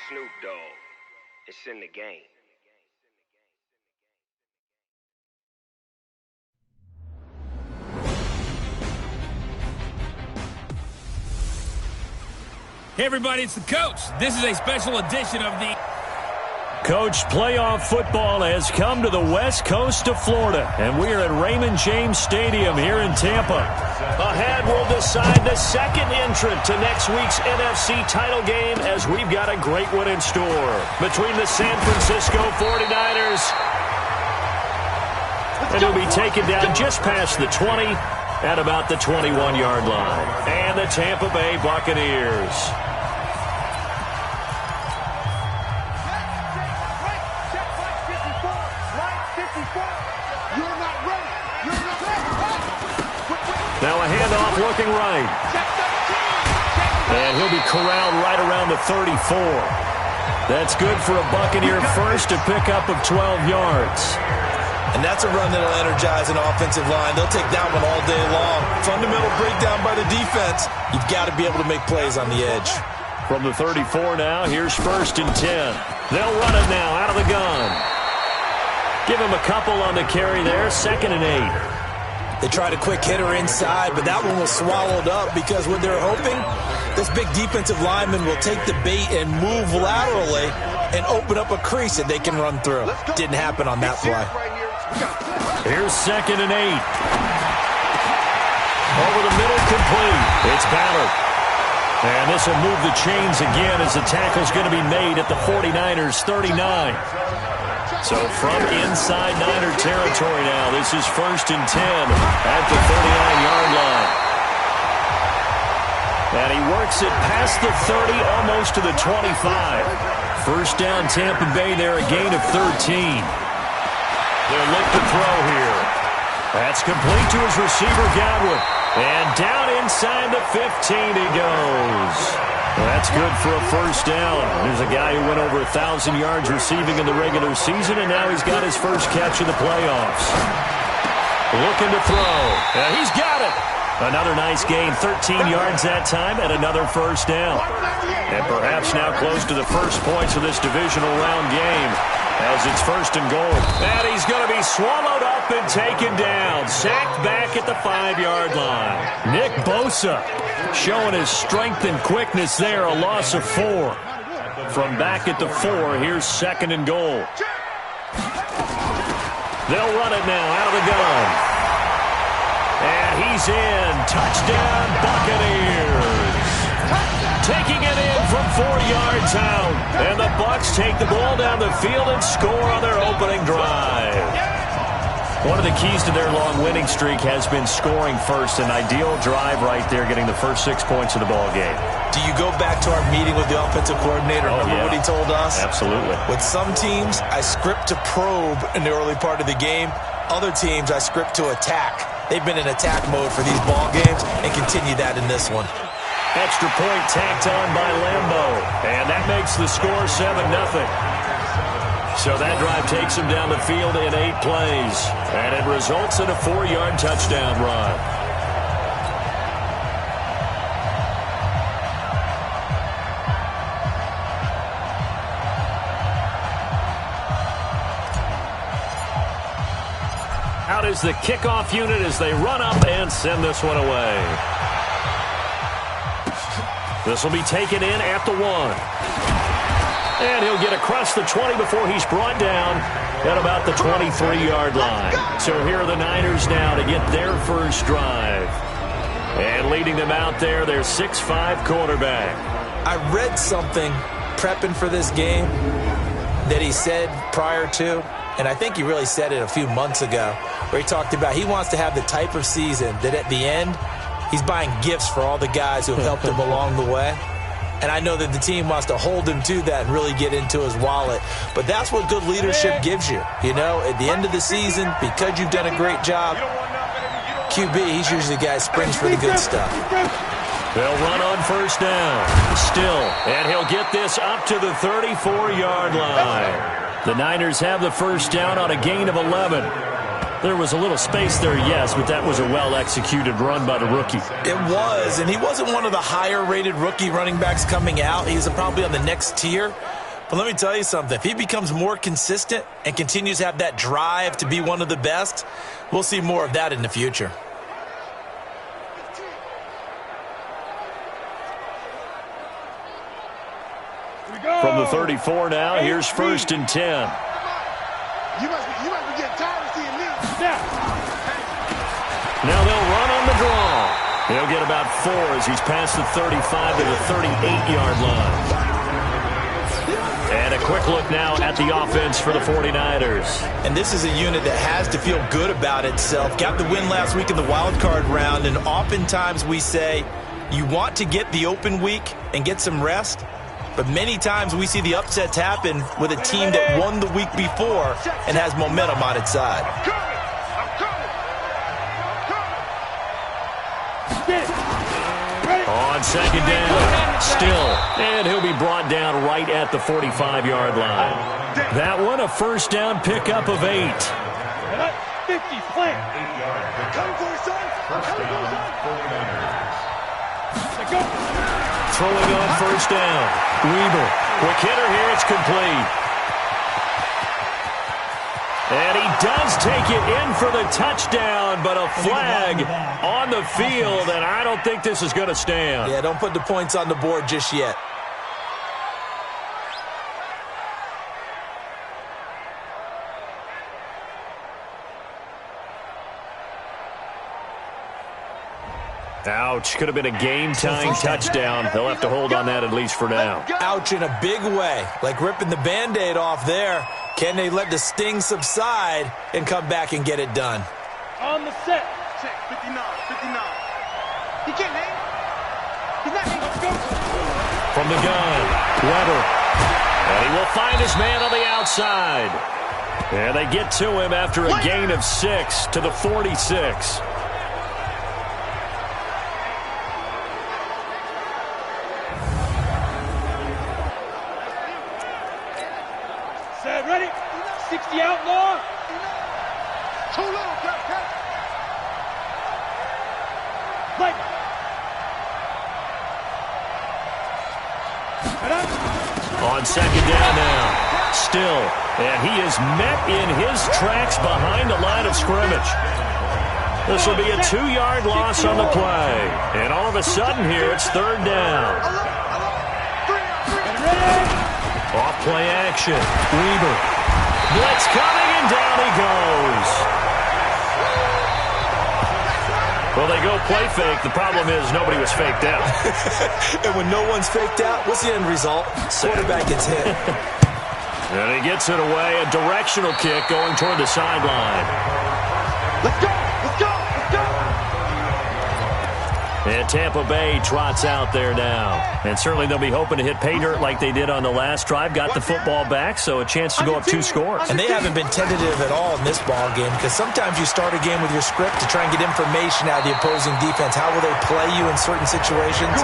Snoop Dogg. It's in the game. Hey everybody, it's the coach. This is a special edition of the Coach, playoff football has come to the west coast of Florida, and we are at Raymond James Stadium here in Tampa. Ahead, we'll decide the second entrant to next week's NFC title game, as we've got a great one in store between the San Francisco 49ers, and he'll be taken down just past the 20 at about the 21-yard line, and the Tampa Bay Buccaneers. Now a handoff looking right. And he'll be corralled right around the 34. That's good for a Buccaneer first, a pickup of 12 yards. And that's a run that'll energize an offensive line. They'll take that one all day long. Fundamental breakdown by the defense. You've got to be able to make plays on the edge. From the 34 now, here's 1st and 10. They'll run it now out of the gun. Give him a couple on the carry there, 2nd and 8. They tried a quick hitter inside, but that one was swallowed up because what they're hoping, this big defensive lineman will take the bait and move laterally and open up a crease that they can run through. Didn't happen on that play. Here's 2nd and 8. Over the middle, complete. It's Ballard. And this will move the chains again as the tackle's going to be made at the 49ers' 39. So from inside Niner territory now, this is 1st and 10 at the 39-yard line. And he works it past the 30, almost to the 25. First down, Tampa Bay there, a gain of 13. They'll look to throw here. That's complete to his receiver, Godwin. And down inside the 15 he goes. That's good for a first down. There's a guy who went over 1,000 yards receiving in the regular season, and now he's got his first catch in the playoffs. Looking to throw. And he's got it. Another nice gain, 13 yards that time, and another first down. And perhaps now close to the first points of this divisional round game, as it's 1st and goal. And he's going to be swallowed up and taken down. Sacked back at the 5-yard line. Nick Bosa showing his strength and quickness there. A loss of 4. From back at the 4, here's 2nd and goal. They'll run it now out of the gun. And he's in. Touchdown, Buccaneers. Taking it in from 4 yards out. And the Bucs take the ball down the field and score on their opening drive. One of the keys to their long winning streak has been scoring first. An ideal drive right there, getting the first 6 points of the ball game. Do you go back to our meeting with the offensive coordinator? Remember what he told us? Absolutely. With some teams, I script to probe in the early part of the game. Other teams, I script to attack. They've been in attack mode for these ball games and continue that in this one. Extra point tacked on by Lambeau. And that makes the score 7-0. So that drive takes him down the field in 8 plays. And it results in a 4-yard touchdown run. Out is the kickoff unit as they run up and send this one away. This will be taken in at the 1. And he'll get across the 20 before he's brought down at about the 23-yard line. So here are the Niners now to get their first drive. And leading them out there, their 6'5" quarterback. I read something prepping for this game that he said prior to, and I think he really said it a few months ago, where he talked about he wants to have the type of season that at the end, he's buying gifts for all the guys who have helped him along the way. And I know that the team wants to hold him to that and really get into his wallet. But that's what good leadership gives you. You know, at the end of the season, because you've done a great job, QB, he's usually the guy who springs for the good stuff. They'll run on first down. Still, and he'll get this up to the 34-yard line. The Niners have the first down on a gain of 11. There was a little space there, yes, but that was a well-executed run by the rookie. It was, and he wasn't one of the higher-rated rookie running backs coming out. He's probably on the next tier. But let me tell you something. If he becomes more consistent and continues to have that drive to be one of the best, we'll see more of that in the future. From the 34 now, here's 1st and 10. You must be getting tired of seeing me. Now they'll run on the draw. He'll get about 4 as he's past the 35 to the 38-yard line. And a quick look now at the offense for the 49ers. And this is a unit that has to feel good about itself. Got the win last week in the wild card round, and oftentimes we say you want to get the open week and get some rest. But many times we see the upsets happen with a team that won the week before and has momentum on its side. On 2nd down, still, and he'll be brought down right at the 45-yard line. That one a 1st down pickup of 8. 50 flank. Coming for his son. Coming for his son. Go. Throwing on 1st down. Weber. Quick hitter here. It's complete. And he does take it in for the touchdown, but a flag on the field, and I don't think this is going to stand. Yeah, don't put the points on the board just yet. Ouch. Could have been a game-tying touchdown. They'll have to hold on that at least for now. Ouch in a big way. Like ripping the Band-Aid off there. Can they let the sting subside and come back and get it done? On the set. Check. 59. 59. He can't hang. He's not hanging. Let's go. From the gun, Weber. And he will find his man on the outside. And they get to him after a gain of 6 to the 46. Set, ready? 60 outlaw. Too low, Captain. Right. On 2nd down now. Still. And he is met in his tracks behind the line of scrimmage. This will be a 2-yard loss on the play. And all of a sudden here, it's 3rd down. Off play action. Weber. Blitz coming, and down he goes. Well, they go play fake. The problem is nobody was faked out. And when no one's faked out, what's the end result? Quarterback gets hit. And he gets it away. A directional kick going toward the sideline. Let's go. Let's go. Let's go. And Tampa Bay trots out there now. And certainly they'll be hoping to hit pay dirt like they did on the last drive. Got the football back, so a chance to go up 2 scores. And they haven't been tentative at all in this ball game, because sometimes you start a game with your script to try and get information out of the opposing defense. How will they play you in certain situations?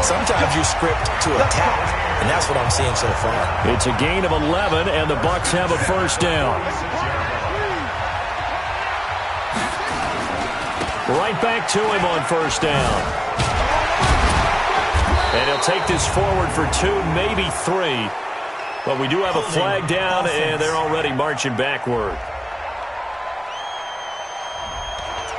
Sometimes you script to attack, and that's what I'm seeing so far. It's a gain of 11, and the Bucs have a 1st down. Right back to him on 1st down. And he'll take this forward for 2, maybe 3. But we do have a flag down, and they're already marching backward.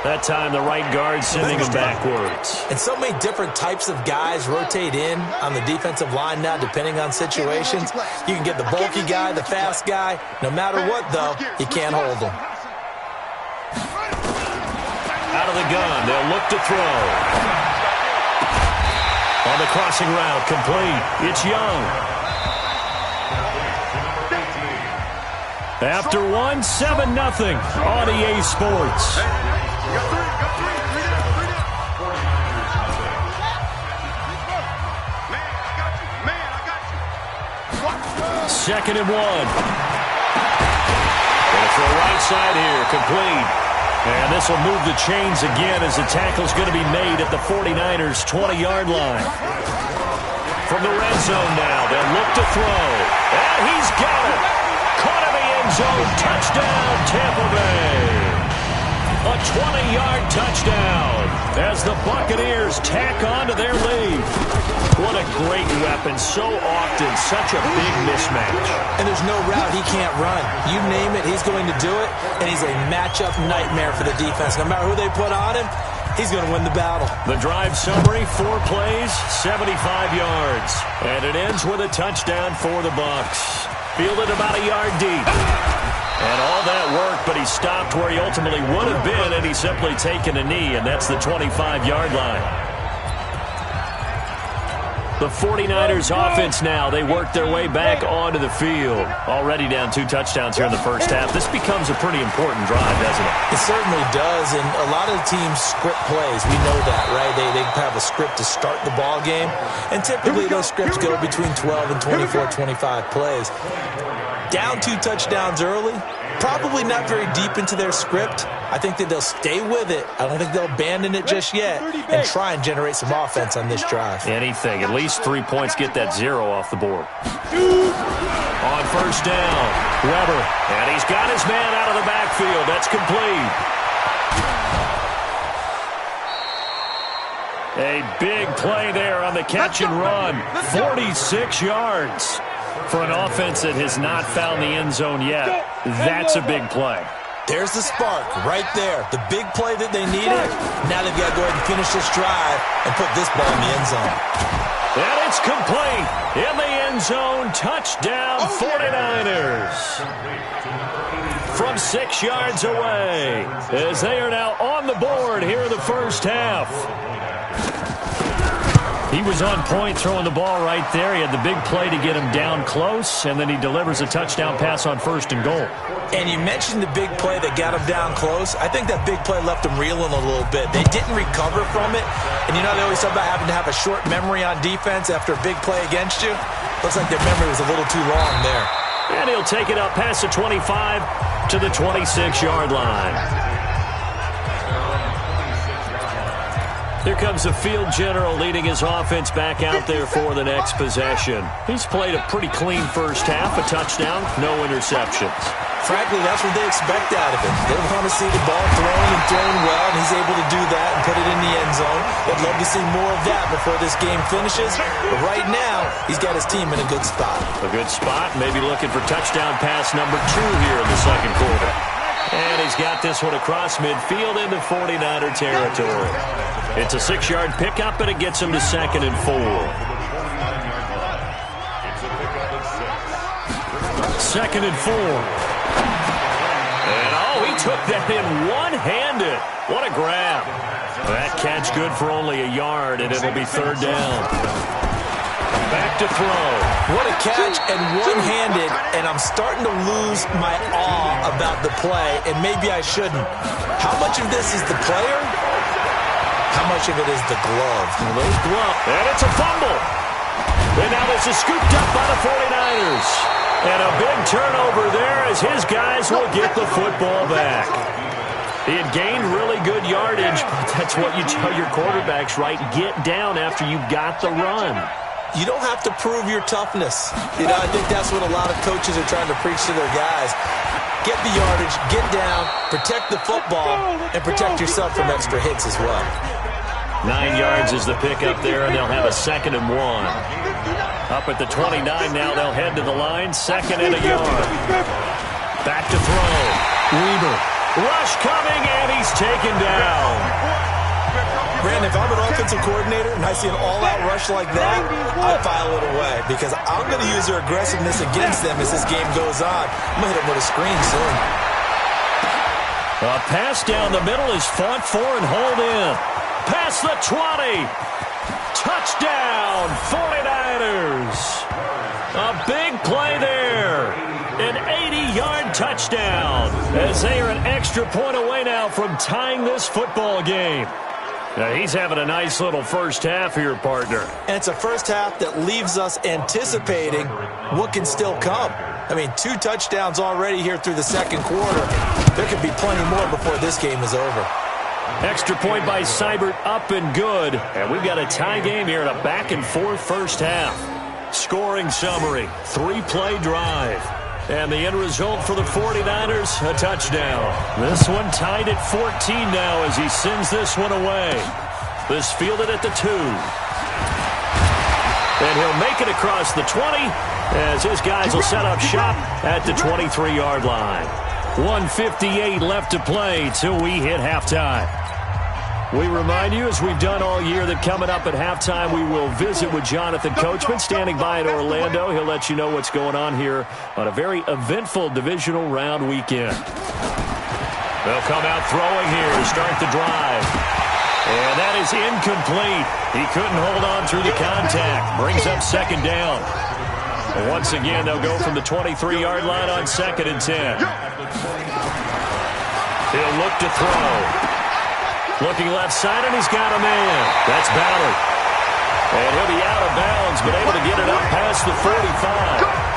That time the right guard sending him backwards. And so many different types of guys rotate in on the defensive line now, depending on situations. You can get the bulky guy, the fast guy. No matter what, though, you can't hold them. Out of the gun, they'll look to throw. On the crossing route, complete. It's Young. After 1, 7-0 on EA Sports. Second and 1. Going to throw right side here, complete. And this will move the chains again as the tackle's going to be made at the 49ers' 20-yard line. From the red zone now, they'll look to throw. And he's got it. Caught in the end zone. Touchdown, Tampa Bay. A 20-yard touchdown as the Buccaneers tack on to their lead. What a great weapon. So often, such a big mismatch. And there's no route he can't run. You name it, he's going to do it, and he's a matchup nightmare for the defense. No matter who they put on him, he's going to win the battle. The drive summary, 4 plays, 75 yards. And it ends with a touchdown for the Bucs. Fielded about a yard deep. And all that work, but he stopped where he ultimately would have been, and he's simply taken a knee, and that's the 25-yard line. The 49ers offense now, they work their way back onto the field. Already down 2 touchdowns here in the first half. This becomes a pretty important drive, doesn't it? It certainly does, and a lot of the teams script plays. We know that, right? They have a script to start the ball game, and typically those scripts go between 12 and 24, 25 plays. Down 2 touchdowns early, probably not very deep into their script. I think that they'll stay with it. I don't think they'll abandon it just yet and try and generate some offense on this drive. Anything. At least 3 points, get that 0 off the board. On first down, Weber. And he's got his man out of the backfield. That's complete. A big play there on the catch and run. 46 yards. For an offense that has not found the end zone yet, that's a big play. There's the spark right there. The big play that they needed. Now they've got to go ahead and finish this drive and put this ball in the end zone. And it's complete. In the end zone, touchdown 49ers. From 6 yards away, as they are now on the board here in the first half. He was on point throwing the ball right there. He had the big play to get him down close, and then he delivers a touchdown pass on 1st and goal. And you mentioned the big play that got him down close. I think that big play left him reeling a little bit. They didn't recover from it. And you know they always talk about having to have a short memory on defense after a big play against you. Looks like their memory was a little too long there. And he'll take it up past the 25 to the 26-yard line. Here comes the field general leading his offense back out there for the next possession. He's played a pretty clean first half, a touchdown, no interceptions. Frankly, that's what they expect out of him. They want to see the ball thrown and thrown well, and he's able to do that and put it in the end zone. They'd love to see more of that before this game finishes. But right now, he's got his team in a good spot. A good spot, maybe looking for touchdown pass number 2 here in the second quarter. And he's got this one across midfield into 49er territory. It's a 6-yard pickup, and it gets him to 2nd and 4. 2nd and 4. And, he took that in one-handed. What a grab. That catch good for only a yard, and it'll be 3rd down. Back to throw. What a catch and one-handed, and I'm starting to lose my awe about the play, and maybe I shouldn't. How much of this is the player? How much of it is the glove? Those gloves. And it's a fumble. And now this is scooped up by the 49ers. And a big turnover there as his guys will get the football back. He had gained really good yardage, but that's what you tell your quarterbacks, right? Get down after you got the run. You don't have to prove your toughness. You know, I think that's what a lot of coaches are trying to preach to their guys. Get the yardage, get down, protect the football, and protect yourself from extra hits as well. 9 yards is the pickup there, and they'll have a 2nd and 1. Up at the 29 now, they'll head to the line, 2nd and a yard. Back to throw. Weber. Rush coming, and he's taken down. Brandon, if I'm an offensive coordinator and I see an all-out rush like that, I file it away because I'm going to use their aggressiveness against them as this game goes on. I'm going to hit them with a screen soon. A pass down the middle is fought for and hauled in. Past the 20. Touchdown, 49ers. A big play there. An 80-yard touchdown as they are an extra point away now from tying this football game. Now, he's having a nice little first half here, partner. And it's a first half that leaves us anticipating what can still come. I mean, 2 touchdowns already here through the second quarter. There could be plenty more before this game is over. Extra point by Seibert, up and good. And we've got a tie game here in a back-and-forth first half. Scoring summary, 3-play drive. And the end result for the 49ers, a touchdown. This one tied at 14 now as he sends this one away. This fielded at the 2. And he'll make it across the 20 as his guys will set up shop at the 23-yard line. 1:58 left to play till we hit halftime. We remind you, as we've done all year, that coming up at halftime, we will visit with Jonathan Coachman, standing by in Orlando. He'll let you know what's going on here on a very eventful divisional round weekend. They'll come out throwing here to start the drive. And that is incomplete. He couldn't hold on through the contact. Brings up second down. And once again, they'll go from the 23-yard line on 2nd and 10. He'll look to throw. Looking left side, and he's got a man. That's Ballard. And he'll be out of bounds, but able to get it up past the 45.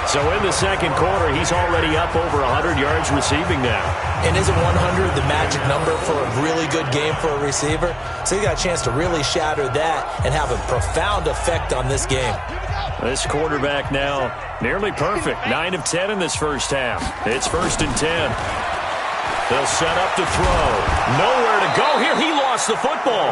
So in the second quarter, he's already up over 100 yards receiving now. And isn't 100 the magic number for a really good game for a receiver? So he got a chance to really shatter that and have a profound effect on this game. This quarterback now nearly perfect. 9 of 10 in this first half. It's 1st and 10. They'll set up to throw. Nowhere to go here. He lost the football.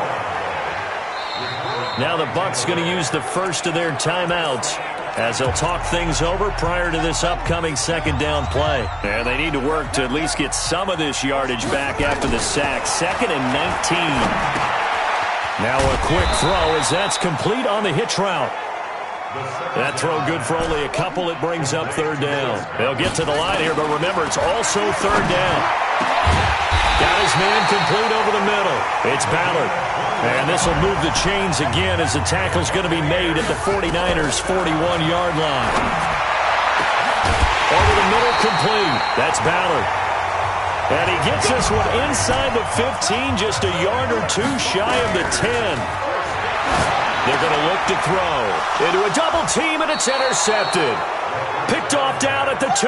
Now the Bucs going to use the first of their timeouts as they'll talk things over prior to this upcoming second down play. And they need to work to at least get some of this yardage back after the sack. 2nd and 19. Now a quick throw as that's complete on the hitch route. That throw good for only a couple. It brings up 3rd down. They'll get to the line here, but remember, it's also 3rd down. Got his man complete over the middle. It's Ballard. And this will move the chains again as the tackle's going to be made at the 49ers' 41-yard line. Over the middle, complete. That's Ballard. And he gets this one inside the 15, just a yard or 2 shy of the 10. They're going to look to throw into a double team, and it's intercepted. Picked off down at the 2.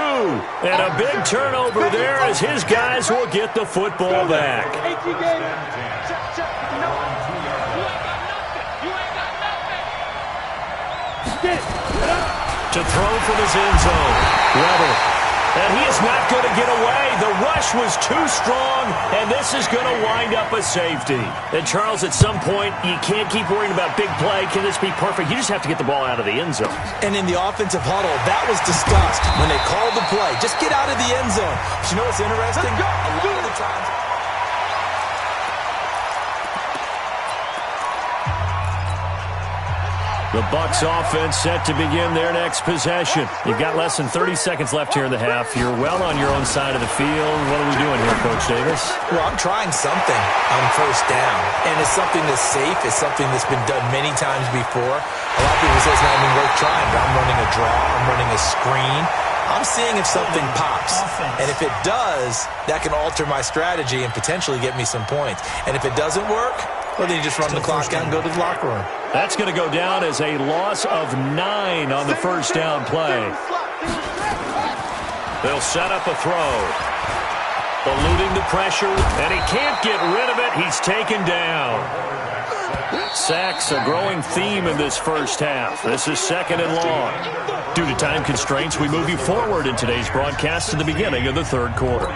And a big turnover there as his guys will get the football back. To throw from his end zone. Weber. And he is not going to get away. The rush was too strong, and this is going to wind up a safety. And, Charles, at some point, you can't keep worrying about big play. Can this be perfect? You just have to get the ball out of the end zone. And in the offensive huddle, that was discussed when they called the play. Just get out of the end zone. But you know what's interesting? A lot of the times... The Bucs offense set to begin their next possession. You've got less than 30 seconds left here in the half. You're well on your own side of the field. What are we doing here, Coach Davis? Well, I'm trying something on 1st down. And it's something that's safe. It's something that's been done many times before. A lot of people say it's not even worth trying, but I'm running a draw. I'm running a screen. I'm seeing if something pops. And if it does, that can alter my strategy and potentially get me some points. And if it doesn't work, well, then you just run the clock out and go to the locker room. That's going to go down as a loss of 9 on the 1st down play. They'll set up a throw. Eluding the pressure, and he can't get rid of it. He's taken down. Sacks, a growing theme in this first half. This is 2nd and long. Due to time constraints, we move you forward in today's broadcast to the beginning of the 3rd quarter.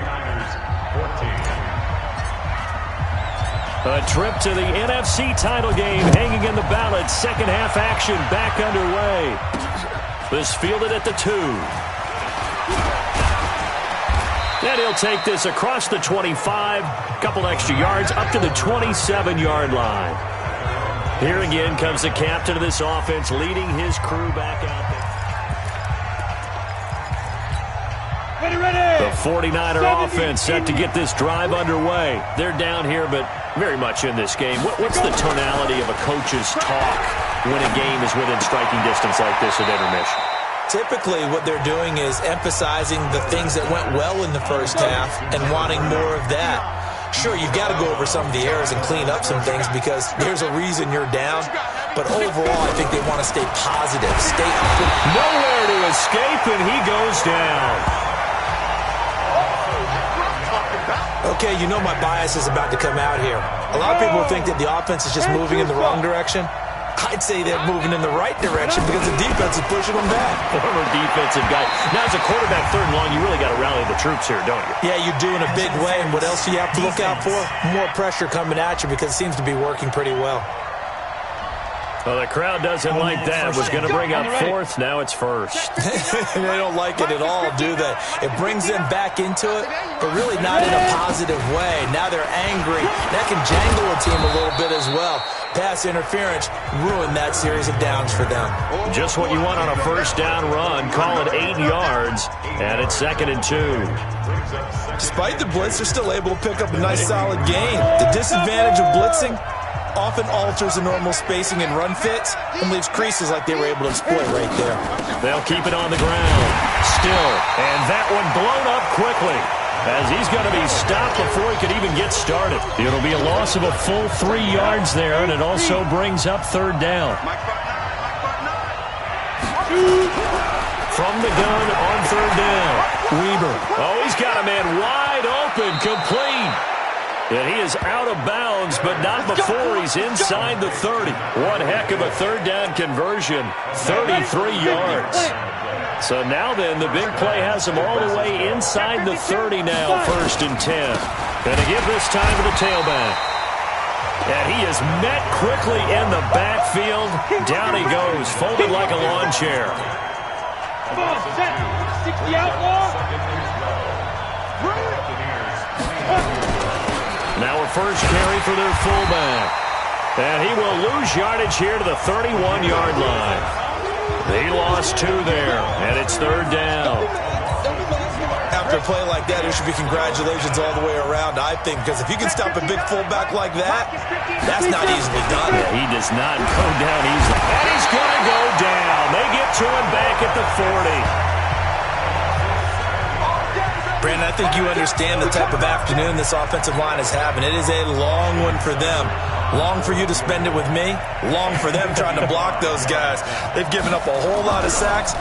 A trip to the NFC title game hanging in the balance. Second half action back underway. This fielded at the 2. And he'll take this across the 25. Couple extra yards up to the 27-yard line. Here again comes the captain of this offense leading his crew back out there. The 49er offense set to get this drive underway. They're down here, but very much in this game. What's the tonality of a coach's talk when a game is within striking distance like this at intermission? Typically, what they're doing is emphasizing the things that went well in the first half and wanting more of that. Sure, you've got to go over some of the errors and clean up some things because there's a reason you're down. But overall, I think they want to stay positive, stay up. Nowhere to escape, and he goes down. Okay, you know my bias is about to come out here. A lot of people think that the offense is just moving in the wrong direction. I'd say they're moving in the right direction because the defense is pushing them back. Former defensive guy. Now, as a quarterback, third and long, you really got to rally the troops here, don't you? Yeah, you do in a big way. And what else do you have to look out for? More pressure coming at you because it seems to be working pretty well. Well, the crowd doesn't like that. Was going to bring up fourth. Now it's first. They don't like it at all, do they? It brings them back into it, but really not in a positive way. Now they're angry. That can jangle a team a little bit as well. Pass interference ruined that series of downs for them. Just what you want on a first down run. Call it 8 yards, and it's 2nd and 2. Despite the blitz, they're still able to pick up a nice solid gain. The disadvantage of blitzing often alters the normal spacing and run fits and leaves creases like they were able to exploit right there. They'll keep it on the ground. Still, and that one blown up quickly as he's going to be stopped before he could even get started. It'll be a loss of a full 3 yards there, and it also brings up third down. From the gun on third down, Weber. Oh, he's got a man wide open, complete. And he is out of bounds, but not before he's inside the 30. One heck of a third down conversion, 33 yards. So now then, the big play has him all the way inside the 30 now, 1st and 10. Going to give this time to the tailback. And he is met quickly in the backfield. Down he goes, folded like a lawn chair. Come on, set. 60 outlaw. Now a first carry for their fullback. And he will lose yardage here to the 31-yard line. He lost 2 there, and it's third down. After a play like that, there should be congratulations all the way around, I think, because if you can stop a big fullback like that, that's not easily done. Yeah, he does not go down easily. And he's going to go down. They get to him back at the 40. Brandon, I think you understand the type of afternoon this offensive line is having. It is a long one for them. Long for you to spend it with me. Long for them trying to block those guys. They've given up a whole lot of sacks.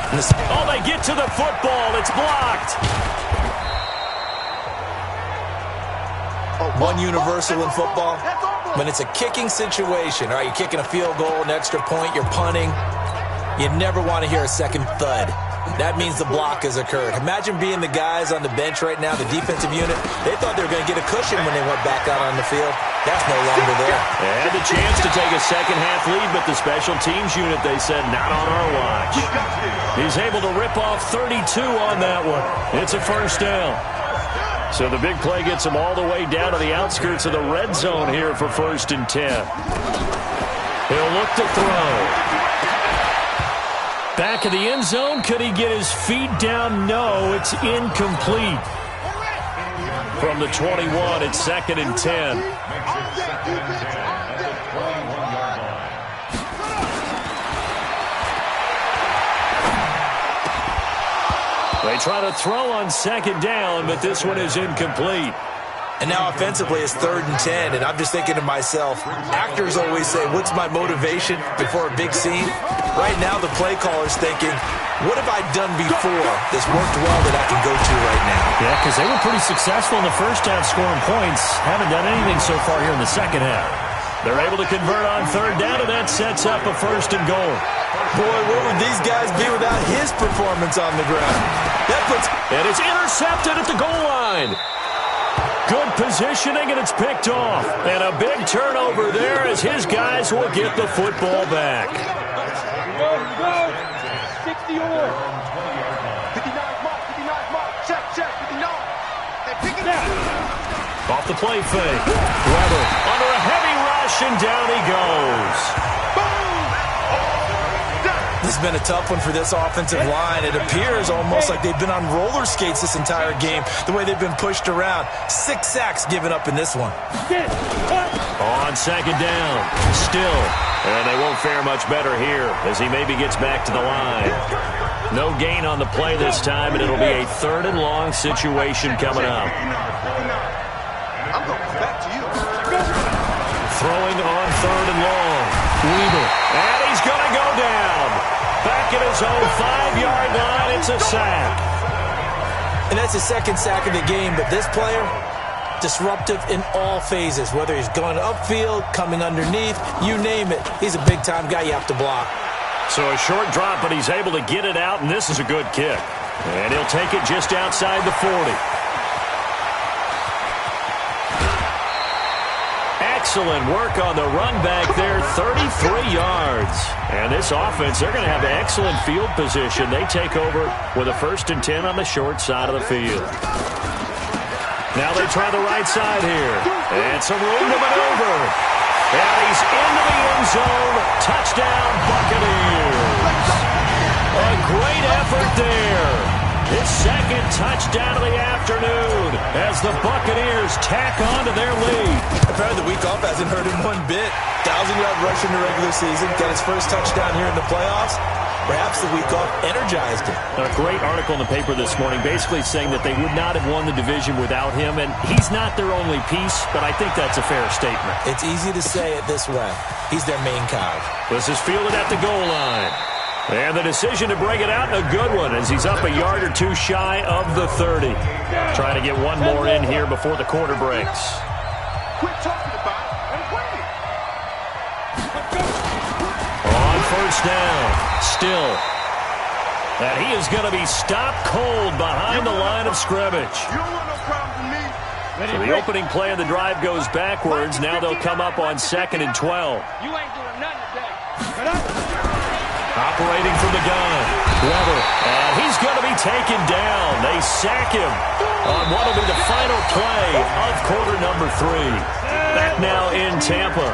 Oh, they get to the football. It's blocked. One universal in football, when it's a kicking situation, all right, you're kicking a field goal, an extra point, you're punting, you never want to hear a second thud. That means the block has occurred. Imagine being the guys on the bench right now, the defensive unit. They thought they were going to get a cushion when they went back out on the field. That's no longer there. They had the chance to take a second-half lead, but the special teams unit, they said, not on our watch. He's able to rip off 32 on that one. It's a first down. So the big play gets him all the way down to the outskirts of the red zone here for 1st and 10. He'll look to throw. Back of the end zone, could he get his feet down? No, it's incomplete. From the 21, it's 2nd and 10. They try to throw on 2nd down, but this one is incomplete. And now offensively it's 3rd and 10, and I'm just thinking to myself, actors always say, what's my motivation before a big scene? Right now the play caller's thinking, what have I done before that's worked well that I can go to right now? Yeah, because they were pretty successful in the first half scoring points. Haven't done anything so far here in the second half. They're able to convert on 3rd down, and that sets up a 1st and goal. Boy, where would these guys be without his performance on the ground? And it's intercepted at the goal line. Good positioning, and it's picked off. And a big turnover there as his guys will get the football back. 60 or 59 mark, check, 59. Hey, pick it up. Off the play fake. Weber under a heavy rush, and down he goes. This has been a tough one for this offensive line. It appears almost like they've been on roller skates this entire game, the way they've been pushed around. 6 sacks given up in this one. On 2nd down, still. And they won't fare much better here as he maybe gets back to the line. No gain on the play this time, and it'll be a 3rd and long situation coming up. I'm going back to you. Throwing on 3rd and long. Weber. And he's going to go down. Back at his own 5-yard line, it's a sack. And that's the 2nd sack of the game, but this player, disruptive in all phases, whether he's going upfield, coming underneath, you name it. He's a big-time guy you have to block. So a short drop, but he's able to get it out, and this is a good kick. And he'll take it just outside the 40. Excellent work on the run back there, 33 yards. And this offense, they're going to have excellent field position. They take over with a 1st and 10 on the short side of the field. Now they try the right side here. And some room to maneuver. And he's into the end zone. Touchdown, Buccaneers. A great effort there. His 2nd touchdown of the afternoon as the Buccaneers tack on to their lead. Apparently the week off hasn't hurt him one bit. 1,000-yard rush in the regular season. Got his first touchdown here in the playoffs. Perhaps the week off energized him. A great article in the paper this morning basically saying that they would not have won the division without him, and he's not their only piece, but I think that's a fair statement. It's easy to say it this way. He's their main cog. This is fielded at the goal line. And the decision to bring it out, a good one, as he's up a yard or two shy of the 30. Trying to get one more in here before the quarter breaks. Quit talking about it and play it. On 1st down, still. And he is going to be stopped cold behind the line of scrimmage. You don't want no problems with me. So the opening play of the drive goes backwards. Now they'll come up on 2nd and 12. You ain't doing nothing today. Operating from the gun, Weber, and he's going to be taken down. They sack him on what will be the final play of quarter number 3. Back now in Tampa.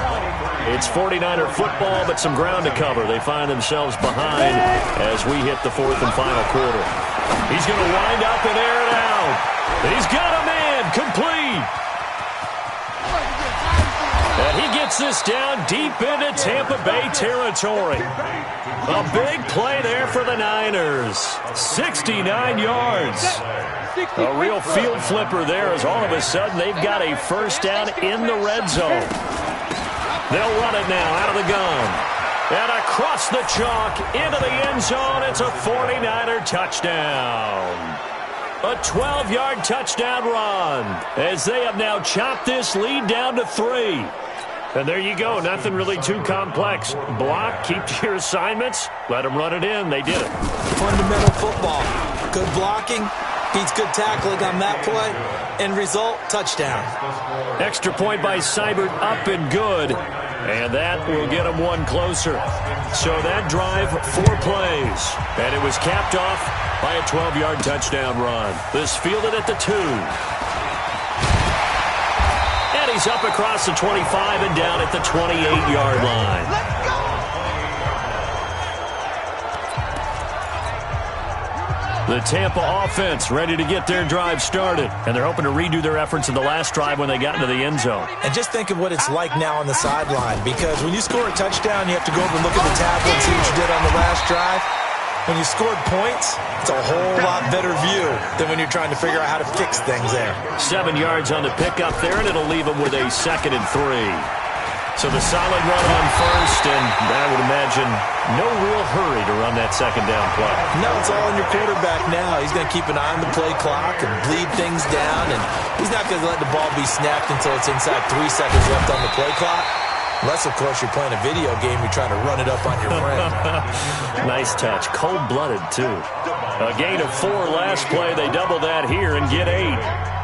It's 49er football, but some ground to cover. They find themselves behind as we hit the 4th and final quarter. He's going to wind up and air it out. He's got a man complete. And he gets this down deep into Tampa Bay territory. A big play there for the Niners. 69 yards. A real field flipper there as all of a sudden they've got a 1st down in the red zone. They'll run it now out of the gun. And across the chalk into the end zone. It's a 49er touchdown. A 12-yard touchdown run as they have now chopped this lead down to 3. And there you go. Nothing really too complex. Block, keep to your assignments, let them run it in. They did it. Fundamental football. Good blocking, beats good tackling on that play. End result, touchdown. Extra point by Seibert, up and good. And that will get them one closer. So that drive, 4 plays. And it was capped off by a 12-yard touchdown run. This fielded at the 2. And he's up across the 25 and down at the 28-yard line. The Tampa offense ready to get their drive started. And they're hoping to redo their efforts in the last drive when they got into the end zone. And just think of what it's like now on the sideline, because when you score a touchdown, you have to go over and look at the tackle and see what you did on the last drive. When you scored points, it's a whole lot better view than when you're trying to figure out how to fix things there. 7 yards on the pickup there, and it'll leave them with a 2nd and 3. So the solid run on 1st, and I would imagine no real hurry to run that 2nd down play. No, it's all on your quarterback now. He's going to keep an eye on the play clock and bleed things down, and he's not going to let the ball be snapped until it's inside 3 seconds left on the play clock. Unless, of course, you're playing a video game, you're trying to run it up on your friend. Nice touch. Cold-blooded, too. A gain of 4 last play. They double that here and get 8.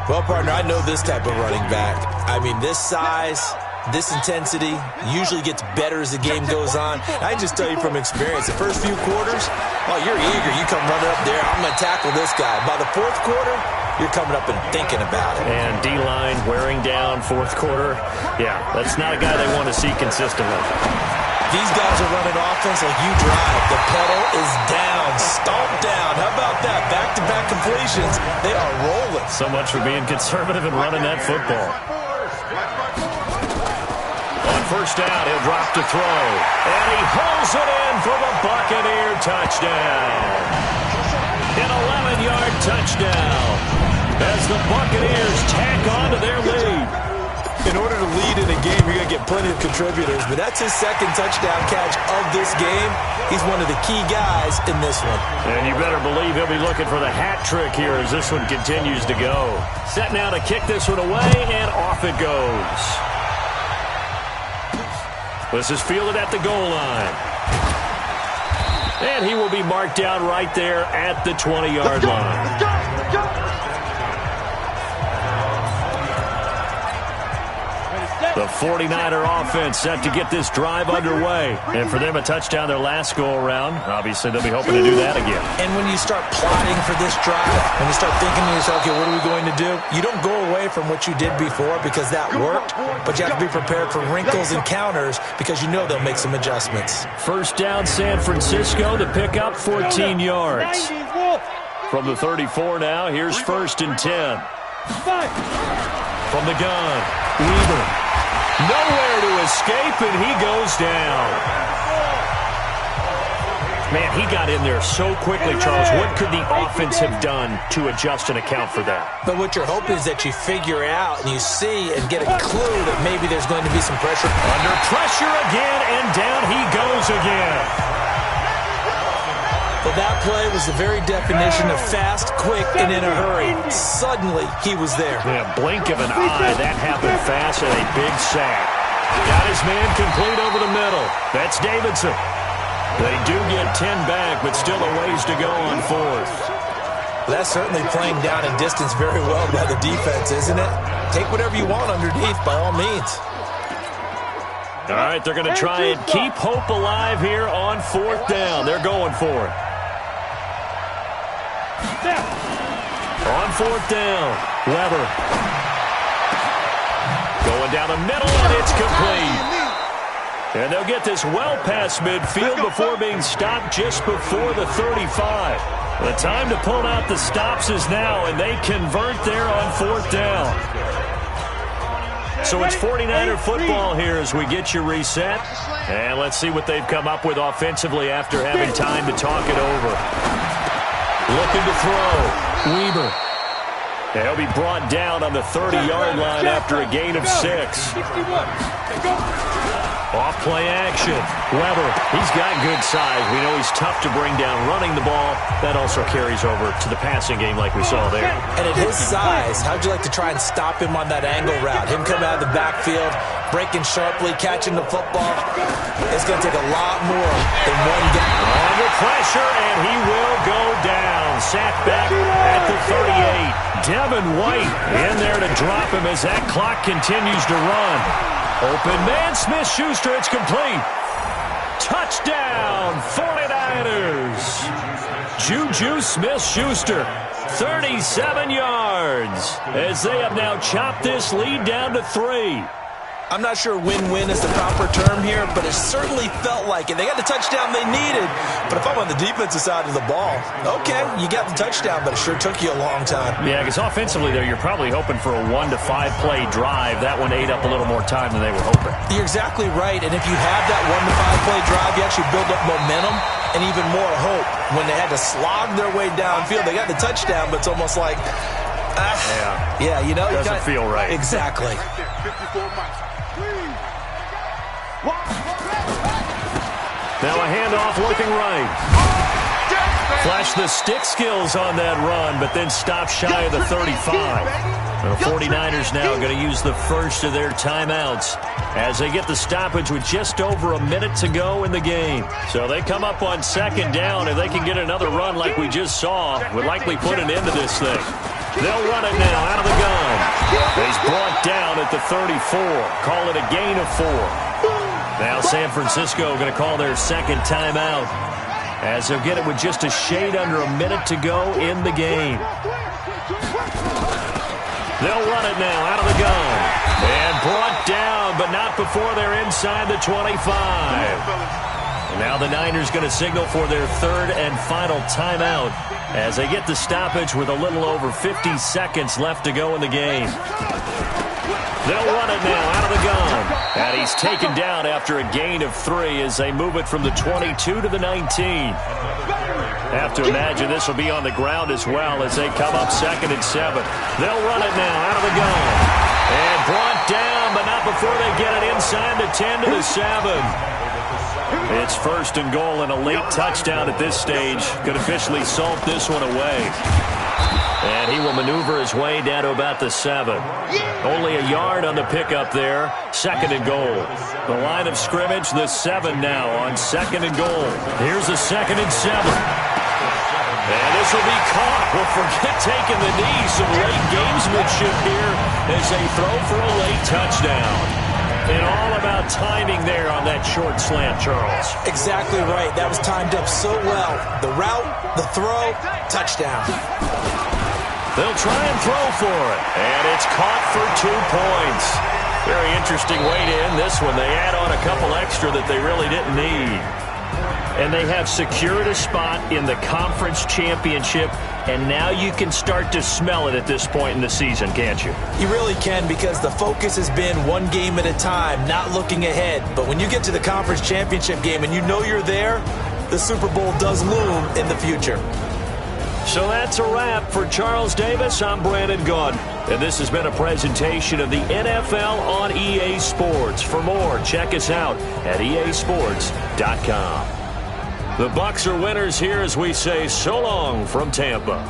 Well, partner, I know this type of running back. I mean, this size, this intensity usually gets better as the game goes on. I just tell you from experience, the first few quarters, oh, you're eager. You come running up there. I'm going to tackle this guy. By the 4th quarter, you're coming up and thinking about it. And D-line wearing down 4th quarter. Yeah, that's not a guy they want to see consistently. These guys are running offense like you drive. The pedal is down, stomped down. How about that? Back-to-back completions. They are rolling. So much for being conservative and running that football. On 1st down, he'll drop to throw. And he hauls it in for the Buccaneer touchdown. An 11-yard touchdown as the Buccaneers tack on to their lead. In order to lead in a game, you're going to get plenty of contributors, but that's his second touchdown catch of this game. He's one of the key guys in this one. And you better believe he'll be looking for the hat trick here as this one continues to go. Set now to kick this one away, and off it goes. This is fielded at the goal line. And he will be marked down right there at the 20-yard line. Let's go! The 49er offense set to get this drive underway. And for them, a touchdown their last go-around. Obviously, they'll be hoping to do that again. And when you start plotting for this drive, when you start thinking to yourself, okay, what are we going to do? You don't go away from what you did before because that worked, but you have to be prepared for wrinkles and counters because you know they'll make some adjustments. First down, San Francisco, to pick up 14 yards. From the 34 now, here's 1st and 10. From the gun, Weaver. Nowhere to escape, and he goes down. Man, he got in there so quickly, Charles. What could the offense have done to adjust and account for that? But what you're hoping is that you figure out and you see and get a clue that maybe there's going to be some pressure. Under pressure again, and down he goes again. Well, that play was the very definition of fast, quick, and in a hurry. Suddenly, he was there. Yeah, blink of an eye. That happened fast and a big sack. Got his man complete over the middle. That's Davidson. They do get 10 back, but still a ways to go on 4th. That's certainly playing down in distance very well by the defense, isn't it? Take whatever you want underneath, by all means. All right, they're going to try and keep hope alive here on 4th down. They're going for it. On 4th down, Weber. Going down the middle, and it's complete. And they'll get this well past midfield before being stopped just before the 35. The time to pull out the stops is now, and they convert there on 4th down. So it's 49er football here as we get you reset. And let's see what they've come up with offensively after having time to talk it over. Looking to throw. Weber. And he'll be brought down on the 30-yard line after a gain of 6. Off play action. Weber, he's got good size. We know he's tough to bring down running the ball. That also carries over to the passing game like we saw there. And at his size, how'd you like to try and stop him on that angle route? Him coming out of the backfield, breaking sharply, catching the football. It's going to take a lot more than one guy. Under pressure, and he will go down. Sacked back at the 38. Devin White in there to drop him as that clock continues to run. Open man, Smith-Schuster, it's complete. Touchdown, 49ers. Juju Smith-Schuster, 37 yards, as they have now chopped this lead down to 3. I'm not sure win-win is the proper term here, but it certainly felt like it. They got the touchdown they needed, but if I'm on the defensive side of the ball, okay, you got the touchdown, but it sure took you a long time. Yeah, because offensively there, you're probably hoping for a 1 to 5 play drive. That one ate up a little more time than they were hoping. You're exactly right, and if you have that 1 to 5 play drive, you actually build up momentum and even more hope. When they had to slog their way downfield, they got the touchdown, but it's almost like, yeah, you know, doesn't feel right. Exactly. Now a handoff looking right. Flash the stick skills on that run, but then stop shy of the 35. The 49ers now going to use the first of their timeouts as they get the stoppage with just over a minute to go in the game. So they come up on 2nd down. If they can get another run like we just saw, would likely put an end to this thing. They'll run it now out of the gun. He's brought down at the 34. Call it a gain of 4. Now San Francisco going to call their 2nd timeout as they'll get it with just a shade under a minute to go in the game. They'll run it now out of the gun. And brought down, but not before they're inside the 25. And now the Niners going to signal for their 3rd and final timeout as they get the stoppage with a little over 50 seconds left to go in the game. They'll run it now out of the gun. And he's taken down after a gain of 3 as they move it from the 22 to the 19. Have to imagine this will be on the ground as well as they come up 2nd and 7. They'll run it now out of the gun. And brought down, but not before they get it inside the 10 to the 7. It's first and goal and a late touchdown at this stage. Could officially salt this one away. And he will maneuver his way down to about the 7. Only a yard on the pickup there. Second and goal. The line of scrimmage, the 7 now on second and goal. Here's a 2nd and 7. And this will be caught. Well, forget taking the knee. Some late gamesmanship here as they throw for a late touchdown. And all about timing there on that short slant, Charles. Exactly right. That was timed up so well. The route, the throw, touchdown. They'll try and throw for it. And it's caught for 2 points. Very interesting way to end this one. They add on a couple extra that they really didn't need. And they have secured a spot in the conference championship, and now you can start to smell it at this point in the season, can't you? You really can, because the focus has been one game at a time, not looking ahead. But when you get to the conference championship game and you know you're there, the Super Bowl does loom in the future. So that's a wrap for Charles Davis. I'm Brandon Gaudin, and this has been a presentation of the NFL on EA Sports. For more, check us out at easports.com. The Bucs are winners here as we say so long from Tampa.